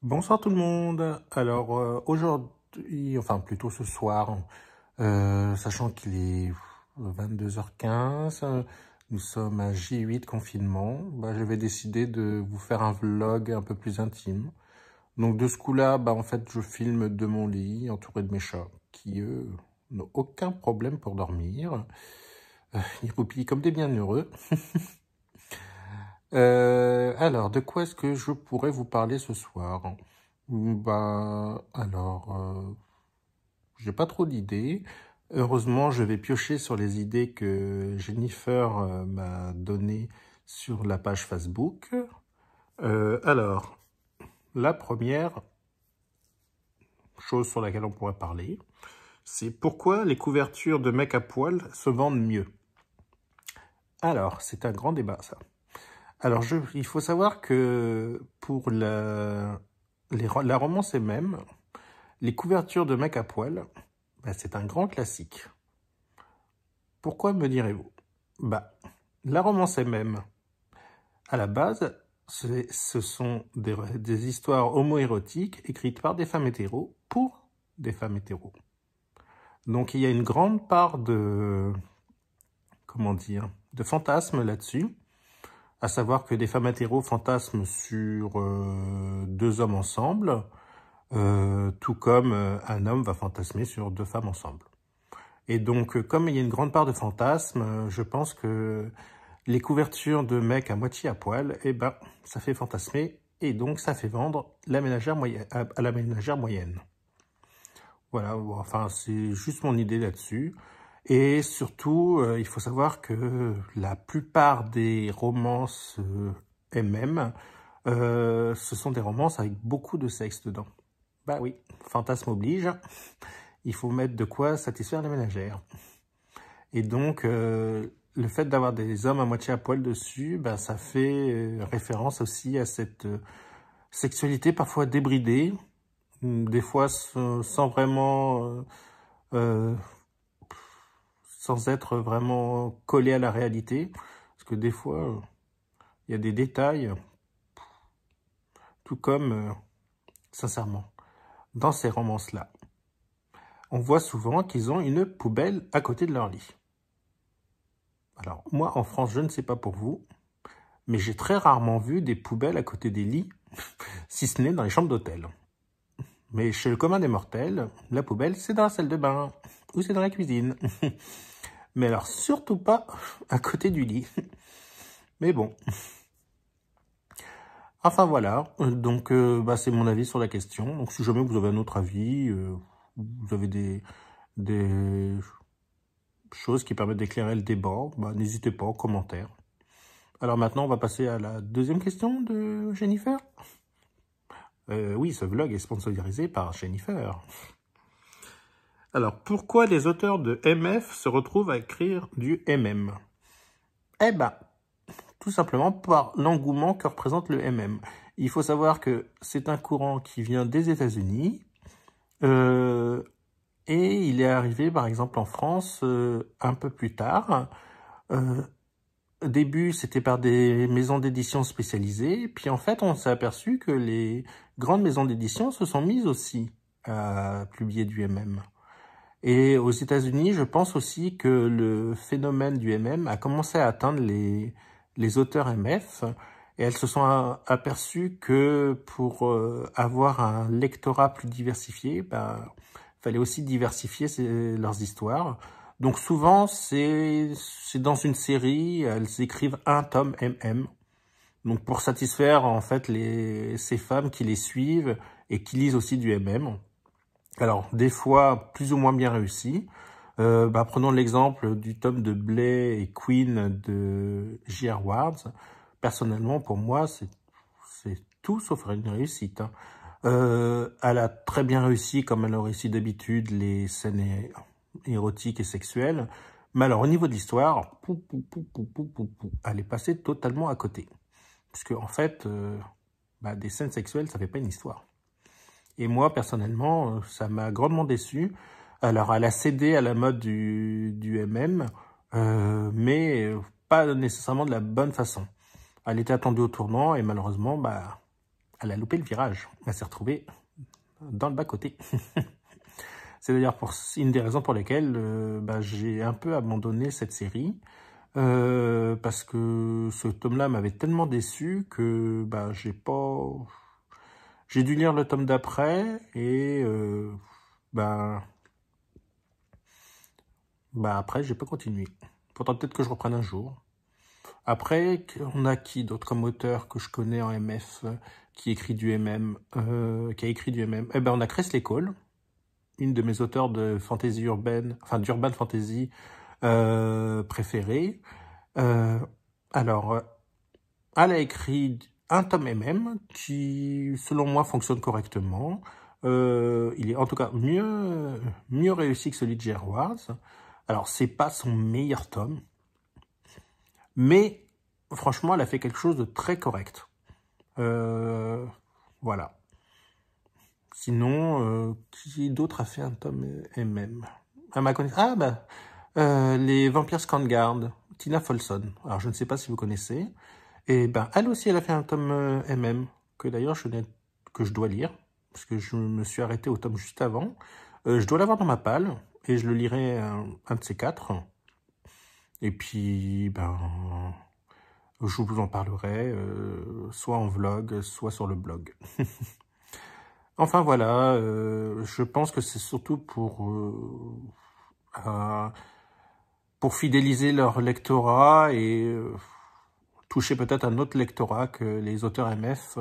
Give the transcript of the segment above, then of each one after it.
Bonsoir tout le monde. Alors aujourd'hui, enfin plutôt ce soir, sachant qu'il est 22h15, nous sommes à J8 confinement, je vais décider de vous faire un vlog un peu plus intime. Donc de ce coup-là, en fait, je filme de mon lit, entouré de mes chats, qui eux n'ont aucun problème pour dormir. Ils roupillent comme des bienheureux. Alors, de quoi est-ce que je pourrais vous parler ce soir? J'ai pas trop d'idées. Heureusement, je vais piocher sur les idées que Jennifer m'a données sur la page Facebook. Alors, la première chose sur laquelle on pourrait parler, c'est pourquoi les couvertures de mecs à poil se vendent mieux. Alors, c'est un grand débat, ça. Alors, il faut savoir que pour la romance MM, les couvertures de mecs à poil, c'est un grand classique. Pourquoi me direz-vous? La romance MM, à la base, ce sont des histoires homo-érotiques écrites par des femmes hétéros pour des femmes hétéros. Donc il y a une grande part de, de fantasme là-dessus, à savoir que des femmes hétéros fantasment sur deux hommes ensemble, tout comme un homme va fantasmer sur deux femmes ensemble. Et donc, comme il y a une grande part de fantasme, je pense que les couvertures de mecs à moitié à poil, ça fait fantasmer, et donc ça fait vendre la ménagère moyenne, à la ménagère moyenne. Voilà, enfin, c'est juste mon idée là-dessus. Et surtout, il faut savoir que la plupart des romances MM, ce sont des romances avec beaucoup de sexe dedans. Bah oui, fantasme oblige, il faut mettre de quoi satisfaire la ménagère. Et donc, le fait d'avoir des hommes à moitié à poil dessus, ça fait référence aussi à cette sexualité parfois débridée, des fois sans vraiment, sans être vraiment collé à la réalité, parce que des fois, il y a des détails, tout comme, sincèrement, dans ces romances-là, on voit souvent qu'ils ont une poubelle à côté de leur lit. Alors, moi, en France, je ne sais pas pour vous, mais j'ai très rarement vu des poubelles à côté des lits, si ce n'est dans les chambres d'hôtel. Mais chez le commun des mortels, la poubelle, c'est dans la salle de bain, ou c'est dans la cuisine. Mais alors, surtout pas à côté du lit. Mais bon. Enfin, voilà. Donc, c'est mon avis sur la question. Donc, si jamais vous avez un autre avis, vous avez des choses qui permettent d'éclairer le débat, n'hésitez pas en commentaire. Alors maintenant, on va passer à la deuxième question de Jennifer. Oui, ce vlog est sponsorisé par Jennifer. Alors, pourquoi les auteurs de MF se retrouvent à écrire du MM? Tout simplement par l'engouement que représente le MM. Il faut savoir que c'est un courant qui vient des États-Unis, et il est arrivé, par exemple, en France un peu plus tard. Au début, c'était par des maisons d'édition spécialisées, puis en fait, on s'est aperçu que les grandes maisons d'édition se sont mises aussi à publier du MM. Et aux États-Unis, je pense aussi que le phénomène du MM a commencé à atteindre les auteurs MF, et elles se sont aperçues que pour avoir un lectorat plus diversifié, fallait aussi diversifier leurs histoires. Donc souvent, c'est dans une série, elles écrivent un tome MM. Donc pour satisfaire en fait ces femmes qui les suivent et qui lisent aussi du MM. Alors des fois plus ou moins bien réussi. Prenons l'exemple du tome de Blay et Queen de J.R. Wards. Personnellement, pour moi, c'est tout sauf une réussite. Elle a très bien réussi, comme elle a réussi d'habitude, les scènes érotiques et sexuelles. Mais alors, au niveau de l'histoire, elle est passée totalement à côté. Parce que en fait, des scènes sexuelles, ça fait pas une histoire. Et moi, personnellement, ça m'a grandement déçu. Alors, elle a cédé à la mode du MM, mais pas nécessairement de la bonne façon. Elle était attendue au tournant et malheureusement, elle a loupé le virage. Elle s'est retrouvée dans le bas-côté. C'est d'ailleurs une des raisons pour lesquelles j'ai un peu abandonné cette série. Parce que ce tome-là m'avait tellement déçu que j'ai dû lire le tome d'après et après j'ai pas continué. Faudra peut-être que je reprenne un jour. Après, on a qui d'autre comme auteur que je connais en MF qui écrit du MM, qui a écrit du MM? Eh ben on a Kresley Cole, une de mes auteurs de fantasy urbaine, enfin d'urban fantasy préférée. Alors, elle a écrit un tome MM qui, selon moi, fonctionne correctement. Il est en tout cas mieux réussi que celui de J.R. Ward. Alors, c'est pas son meilleur tome, mais franchement, elle a fait quelque chose de très correct. Voilà. Sinon, qui d'autre a fait un tome MM? À ma connaissance, les Vampires Scandguard, Tina Folsom. Alors, je ne sais pas si vous connaissez. Et elle aussi, elle a fait un tome MM, que d'ailleurs, que je dois lire, parce que je me suis arrêté au tome juste avant. Je dois l'avoir dans ma palle, et je le lirai un de ces quatre. Et puis, je vous en parlerai, soit en vlog, soit sur le blog. Enfin, voilà, je pense que c'est surtout pour fidéliser leur lectorat et toucher peut-être un autre lectorat que les auteurs MF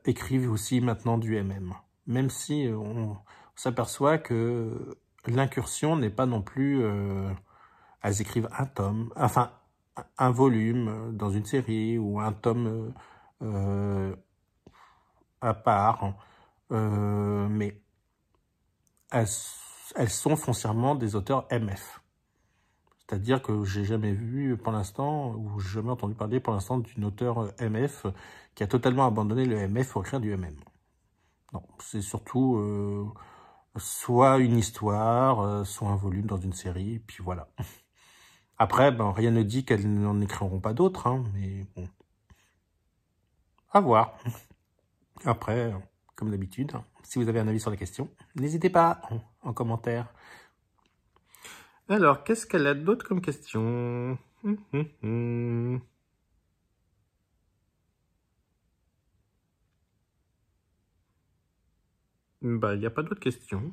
écrivent aussi maintenant du MM. Même si on s'aperçoit que l'incursion n'est pas non plus... elles écrivent un tome, enfin un volume dans une série ou un tome à part, mais elles sont foncièrement des auteurs MF. C'est-à-dire que j'ai jamais vu pour l'instant, ou j'ai jamais entendu parler pour l'instant d'une auteure MF qui a totalement abandonné le MF pour écrire du MM. Non, c'est surtout soit une histoire, soit un volume dans une série, et puis voilà. Après, rien ne dit qu'elles n'en écriront pas d'autres, hein, mais bon. À voir. Après, comme d'habitude, si vous avez un avis sur la question, n'hésitez pas en commentaire. Alors, qu'est-ce qu'elle a d'autre comme question? Il n'y a pas d'autres questions.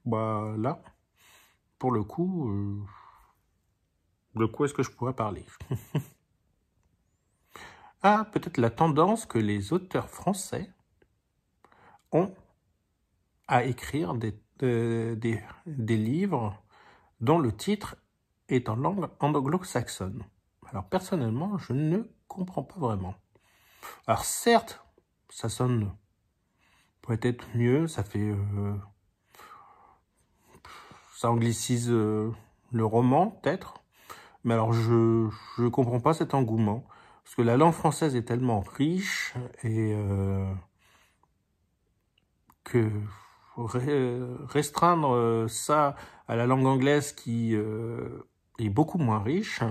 Là, pour le coup, de quoi est-ce que je pourrais parler? Ah, peut-être la tendance que les auteurs français ont à écrire des livres dont le titre est en langue anglo-saxonne. Alors personnellement, je ne comprends pas vraiment. Alors certes, ça sonne peut-être mieux, ça fait... ça anglicise le roman, peut-être. Mais alors je comprends pas cet engouement. Parce que la langue française est tellement riche et que restreindre ça à la langue anglaise qui est beaucoup moins riche,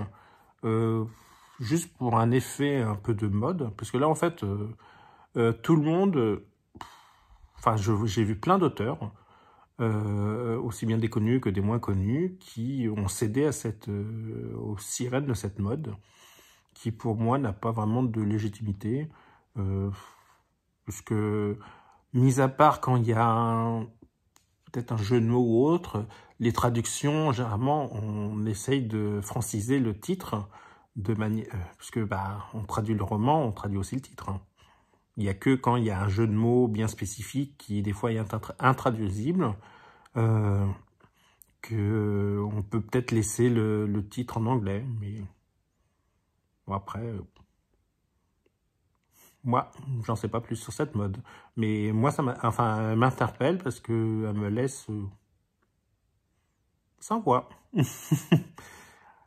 juste pour un effet un peu de mode, parce que là en fait tout le monde, j'ai vu plein d'auteurs, aussi bien des connus que des moins connus, qui ont cédé à aux sirènes de cette mode, qui pour moi n'a pas vraiment de légitimité, puisque mis à part quand il y a peut-être un jeu de mots ou autre, les traductions, généralement, on essaye de franciser le titre de manière... parce que on traduit le roman, on traduit aussi le titre. Il n'y a que quand il y a un jeu de mots bien spécifique qui, des fois, est intraduisible, qu'on peut peut-être laisser le titre en anglais. Mais bon, après... moi, j'en sais pas plus sur cette mode. Mais moi, elle m'interpelle parce qu'elle me laisse sans voix.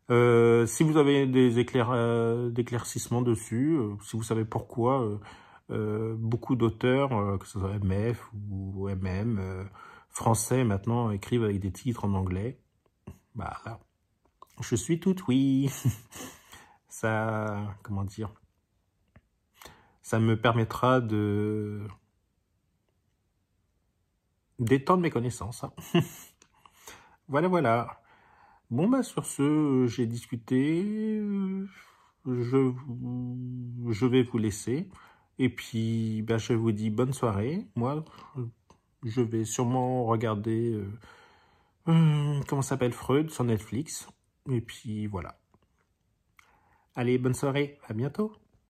Si vous avez des éclaircissements dessus, si vous savez pourquoi beaucoup d'auteurs, que ce soit MF ou MM, français maintenant, écrivent avec des titres en anglais, là, je suis tout oui. ça, comment dire, ça me permettra de d'étendre mes connaissances, hein. Voilà, voilà. Bon, bah, sur ce, j'ai discuté. Je vais vous laisser. Et puis, bah, je vous dis bonne soirée. Moi, je vais sûrement regarder, comment ça s'appelle, Freud sur Netflix. Et puis, voilà. Allez, bonne soirée. À bientôt.